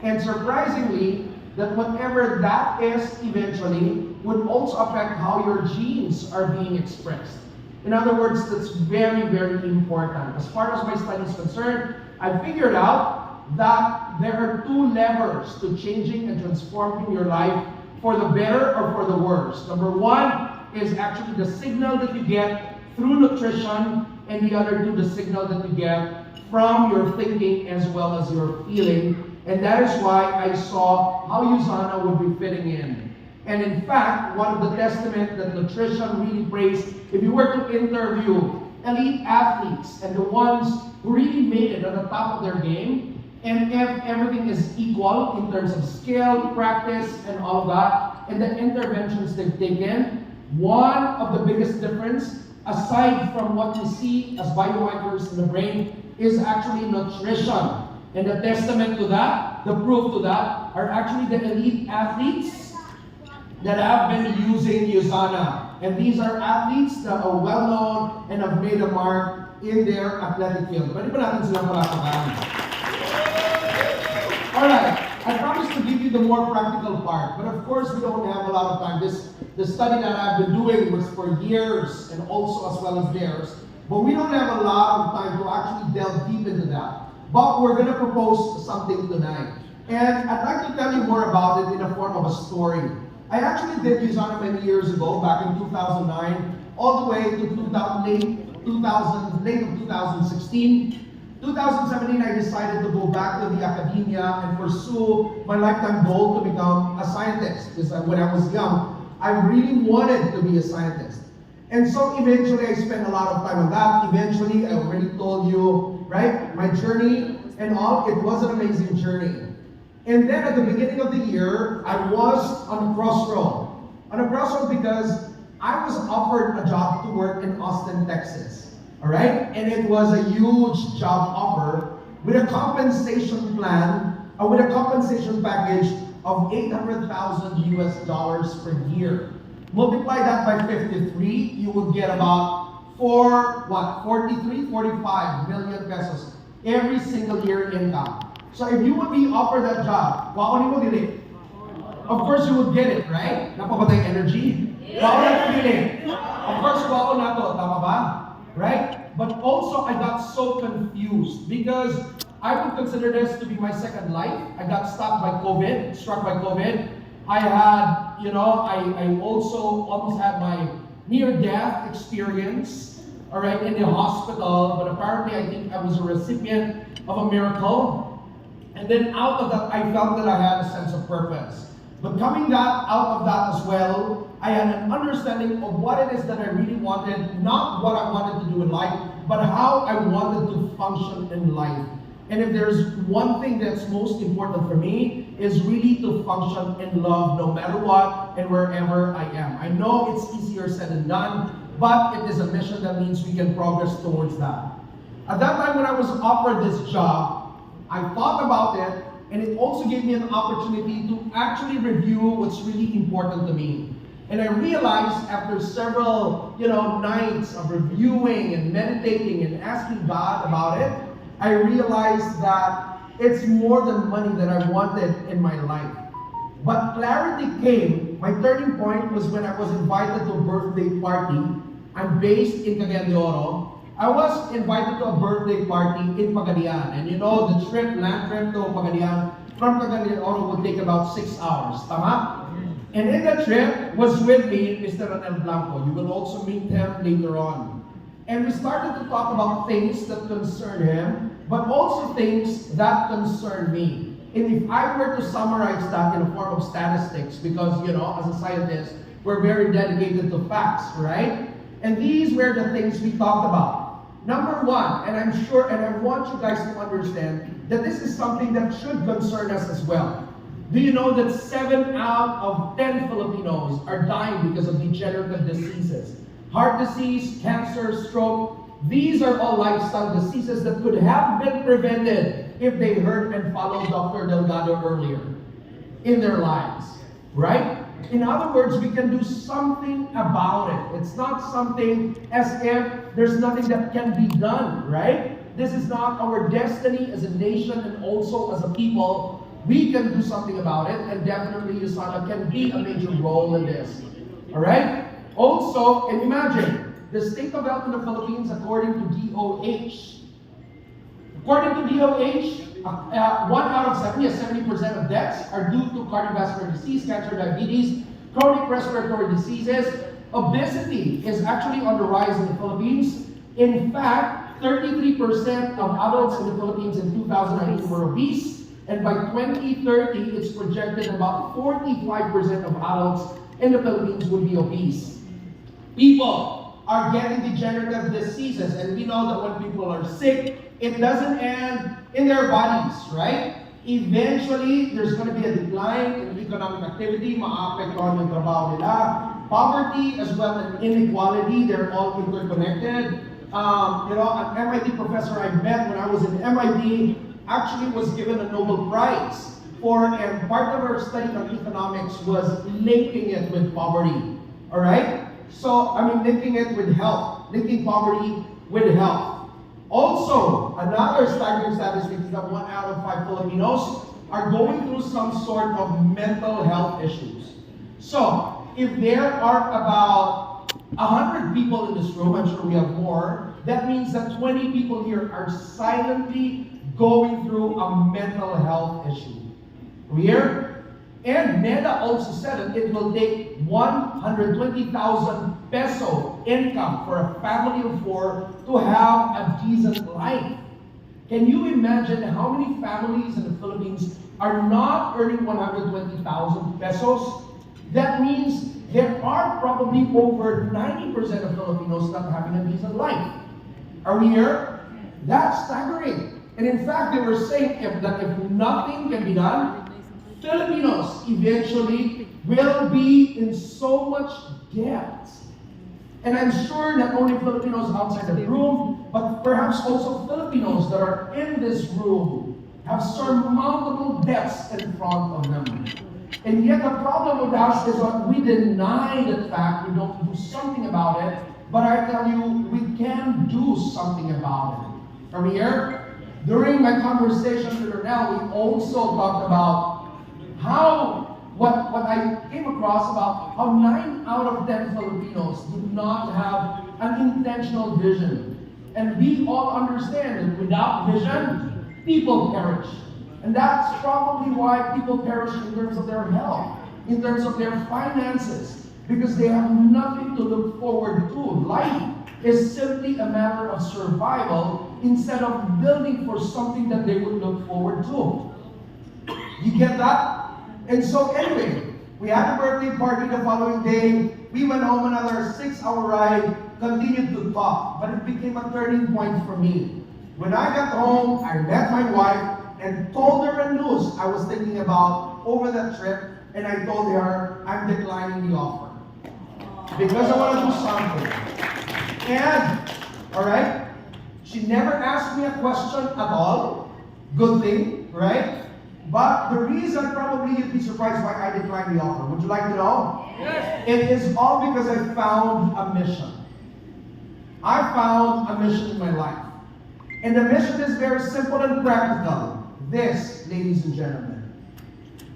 And surprisingly, that whatever that is eventually would also affect how your genes are being expressed. In other words, that's very, very important. As far as my study is concerned, I figured out that there are two levers to changing and transforming your life for the better or for the worse. Number one is actually the signal that you get through nutrition, and the other two, the signal that you get from your thinking as well as your feeling. And that is why I saw how USANA would be fitting in. And in fact, one of the testament that nutrition really prays, if you were to interview elite athletes and the ones who really made it at the top of their game, and if everything is equal in terms of skill, practice, and all of that, and the interventions they've taken, one of the biggest difference, aside from what you see as biomarkers in the brain, is actually nutrition. And the testament to that, the proof to that, are actually the elite athletes that have been using USANA. And these are athletes that are well known and have made a mark in their athletic field. Pwede ba natin silang palakpakan? Alright, I promised to give you the more practical part, but of course we don't have a lot of time. The study that I've been doing was for years and also as well as theirs, but we don't have a lot of time to actually delve deep into that. But we're going to propose something tonight. And I'd like to tell you more about it in the form of a story. I actually did USANA many years ago, back in 2009, all the way to late of 2016. 2017, I decided to go back to the academia and pursue my lifetime goal to become a scientist. Because when I was young, I really wanted to be a scientist. And so eventually I spent a lot of time on that. Eventually, I already told you, right, my journey and all, it was an amazing journey. And then at the beginning of the year, I was on a crossroad. On a crossroad because I was offered a job to work in Austin, Texas. All right? And it was a huge job offer with a compensation plan, with a compensation package of $800,000 US per year. Multiply that by 53, you would get about 45 million pesos every single year income. So if you would be offered that job, kuhaonin mo dili. Of course you would get it, right? Napapatay energy. Kuhaon that feeling. Of course kuhaon na to, tama ba? Right? But also I got so confused because I would consider this to be my second life. I got struck by COVID. I had, I also almost had my near-death experience, all right, in the hospital, but apparently I think I was a recipient of a miracle. And then out of that, I felt that I had a sense of purpose. But coming out of that as well, I had an understanding of what it is that I really wanted, not what I wanted to do in life, but how I wanted to function in life. And if there's one thing that's most important for me, is really to function in love no matter what and wherever I am. I know it's easier said than done, but it is a mission that means we can progress towards that. At that time when I was offered this job, I thought about it, and it also gave me an opportunity to actually review what's really important to me. And I realized after several, nights of reviewing and meditating and asking God about it, I realized that it's more than money that I wanted in my life. But clarity came. My turning point was when I was invited to a birthday party. I'm based in Cagayan de Oro. I was invited to a birthday party in Pagadian. And the land trip to Pagadian from Cagayan de Oro would take about 6 hours. Tama? And in that trip was with me, Mr. Ranel Blanco. You will also meet him later on. And we started to talk about things that concern him, but also things that concern me. And if I were to summarize that in a form of statistics, because, as a scientist, we're very dedicated to facts, right? And these were the things we talked about. Number one, and I'm sure, and I want you guys to understand that this is something that should concern us as well. Do you know that 7 out of 10 Filipinos are dying because of degenerative diseases? Heart disease, cancer, stroke, these are all lifestyle diseases that could have been prevented if they heard and followed Dr. Delgado earlier in their lives, right? In other words, we can do something about it. It's not something as if there's nothing that can be done, right? this is not our destiny as a nation and also as a people, we can do something about it, and definitely USANA can be a major role in this. All right? Also, and imagine, the state of health in the Philippines, according to DOH, 1 out of 70% of deaths are due to cardiovascular disease, cancer, diabetes, chronic respiratory diseases. Obesity is actually on the rise in the Philippines. In fact, 33% of adults in the Philippines in 2019 were obese, and by 2030, it's projected about 45% of adults in the Philippines would be obese. People are getting degenerative diseases, and we know that when people are sick, it doesn't end in their bodies, right? Eventually, there's going to be a decline in economic activity, maapektuhan yung trabaho nila. Poverty as well as inequality, they're all interconnected. An MIT professor I met when I was in MIT actually was given a Nobel Prize and part of her study on economics was linking it with poverty. All right? So, linking it with health, linking poverty with health. Also, another staggering statistic is that 1 out of 5 Filipinos are going through some sort of mental health issues. So, if there are about 100 people in this room, I'm sure we have more, that means that 20 people here are silently going through a mental health issue. Here? And NEDA also said that it will take 120,000 peso income for a family of 4 to have a decent life. Can you imagine how many families in the Philippines are not earning 120,000 pesos? That means there are probably over 90% of Filipinos not having a decent life. Are we here? That's staggering. And in fact, they were saying that if nothing can be done, Filipinos eventually will be in so much debt. And I'm sure not only Filipinos outside the room, but perhaps also Filipinos that are in this room have surmountable debts in front of them. And yet the problem with us is that we deny that fact, we don't do something about it, but I tell you, we can do something about it. Are we here? During my conversation with Ernell, we also talked about what I came across about how 9 out of 10 Filipinos do not have an intentional vision. And we all understand that without vision, people perish. And that's probably why people perish in terms of their health, in terms of their finances, because they have nothing to look forward to. Life is simply a matter of survival instead of building for something that they would look forward to. You get that? And so anyway, we had a birthday party the following day. We went home, another 6-hour ride, continued to talk, but it became a turning point for me. When I got home, I met my wife and told her the news I was thinking about over that trip, and I told her I'm declining the offer because I want to do something. And, all right, she never asked me a question at all. Good thing, right? But the reason, probably you'd be surprised why I declined the offer. Would you like to know? Yes. It is all because I found a mission. I found a mission in my life. And the mission is very simple and practical. This, ladies and gentlemen.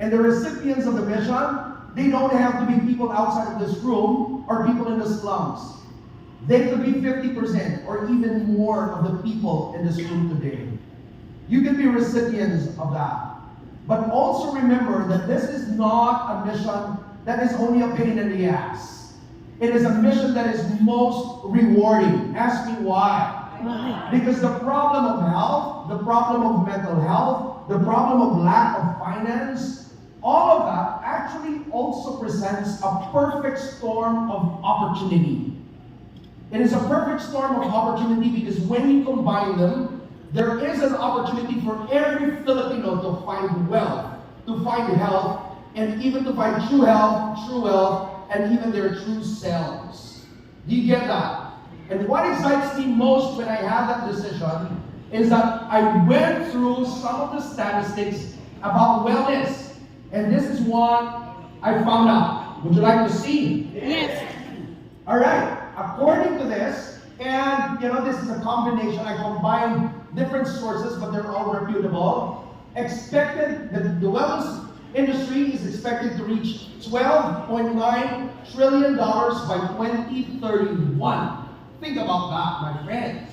And the recipients of the mission, they don't have to be people outside of this room or people in the slums. They could be 50% or even more of the people in this room today. You can be recipients of that. But also remember that this is not a mission that is only a pain in the ass. It is a mission that is most rewarding. Ask me why. Because the problem of health, the problem of mental health, the problem of lack of finance, all of that actually also presents a perfect storm of opportunity. It is a perfect storm of opportunity because when you combine them, there is an opportunity for every Filipino to find wealth, to find health, and even to find true health, true wealth, and even their true selves. Do you get that? And what excites me most when I have that decision is that I went through some of the statistics about wellness. And this is what I found out. Would you like to see? Yes. All right. According to this, and this is a combination, I combined different sources, but they're all reputable, expected that the wellness industry is expected to reach $12.9 trillion by 2031. Think about that, my friends.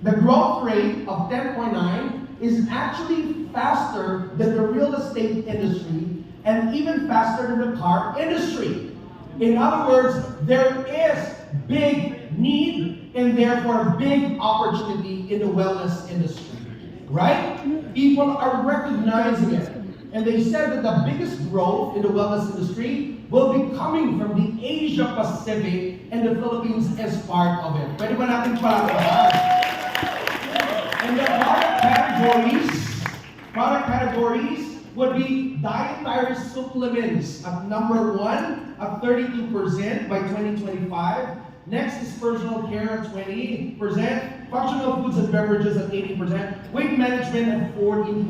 The growth rate of 10.9 is actually faster than the real estate industry and even faster than the car industry. In other words, there is big need and therefore big opportunity in the wellness industry, right? People are recognizing it. And they said that the biggest growth in the wellness industry will be coming from the Asia Pacific, and the Philippines as part of it. Pwede ba natin palakpakan? And the product categories would be dietary supplements at number 1 at 32% by 2025. Next is personal care at 20%, functional foods and beverages at 80%, weight management at 14%.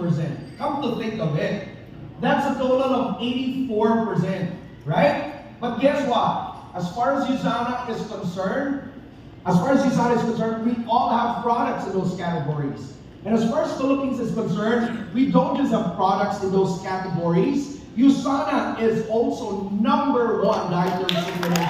Come to think of it, that's a total of 84%, right? But guess what? As far as USANA is concerned, we all have products in those categories. And as far as Philippines is concerned, we don't just have products in those categories. USANA is also number 1 dietary supplement